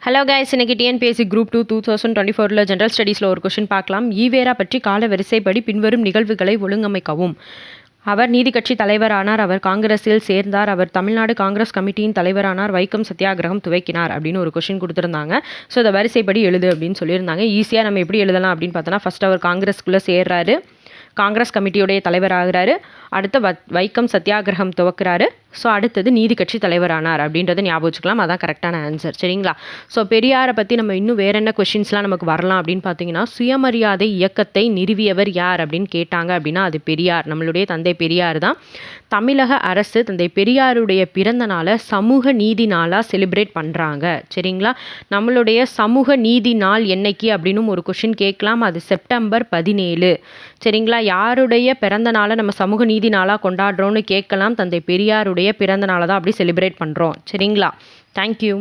Hello guys, இன்னைக்கு TNPSC group 2 2024 general ஸ்டடீஸில் ஒரு question பார்க்கலாம். ஈவேரா பற்றி கால வரிசைப்படி பின்வரும் நிகழ்வுகளை ஒழுங்கமைக்கவும். அவர் நீதி கட்சி தலைவரானார், அவர் காங்கிரஸில் சேர்ந்தார், அவர் தமிழ்நாடு காங்கிரஸ் கமிட்டியின் தலைவரானார், வைக்கம் சத்தியாகிரகம் துவக்கினார் அப்படின்னு ஒரு கொஷின் கொடுத்துருந்தாங்க. ஸோ அதை வரிசைப்படி எழுது அப்படின்னு சொல்லியிருந்தாங்க. ஈஸியாக நம்ம எப்படி எழுதலாம் அப்படின்னு பார்த்தோன்னா, ஃபஸ்ட் அவர் காங்கிரஸ்குள்ளே சேர்றாரு, காங்கிரஸ் கமிட்டியுடைய தலைவராகிறாரு, அடுத்து வைக்கம் சத்தியாகிரகம் துவக்கிறாரு, ஸோ அடுத்தது நீதி கட்சி தலைவரானார் அப்படின்றத ஞாபகம் வச்சுக்கலாம். அதான் கரெக்டான ஆன்சர். சரிங்களா? ஸோ பெரியாரை பற்றி நம்ம இன்னும் வேற என்ன கொஷின்ஸ்லாம் நமக்கு வரலாம் அப்படின்னு பார்த்தீங்கன்னா, சுயமரியாதை இயக்கத்தை நிறுவியவர் யார் அப்படின்னு கேட்டாங்க அப்படின்னா அது பெரியார், நம்மளுடைய தந்தை பெரியார் தான். தமிழக அரசு தந்தை பெரியாருடைய பிறந்த நாளை சமூக நீதி நாளாக செலிப்ரேட் பண்ணுறாங்க. சரிங்களா? நம்மளுடைய சமூக நீதி நாள் என்னைக்கு அப்படின்னு ஒரு கொஷின் கேட்கலாம். அது செப்டம்பர் 17. சரிங்களா? யாருடைய பிறந்த நாளை நம்ம சமூக நீதி நாளாக கொண்டாடுறோன்னு கேட்கலாம். தந்தை பெரியாருடைய பிறந்த நாளை தான் அப்படி செலிப்ரேட் பண்ணுறோம். சரிங்களா? தேங்க்யூ.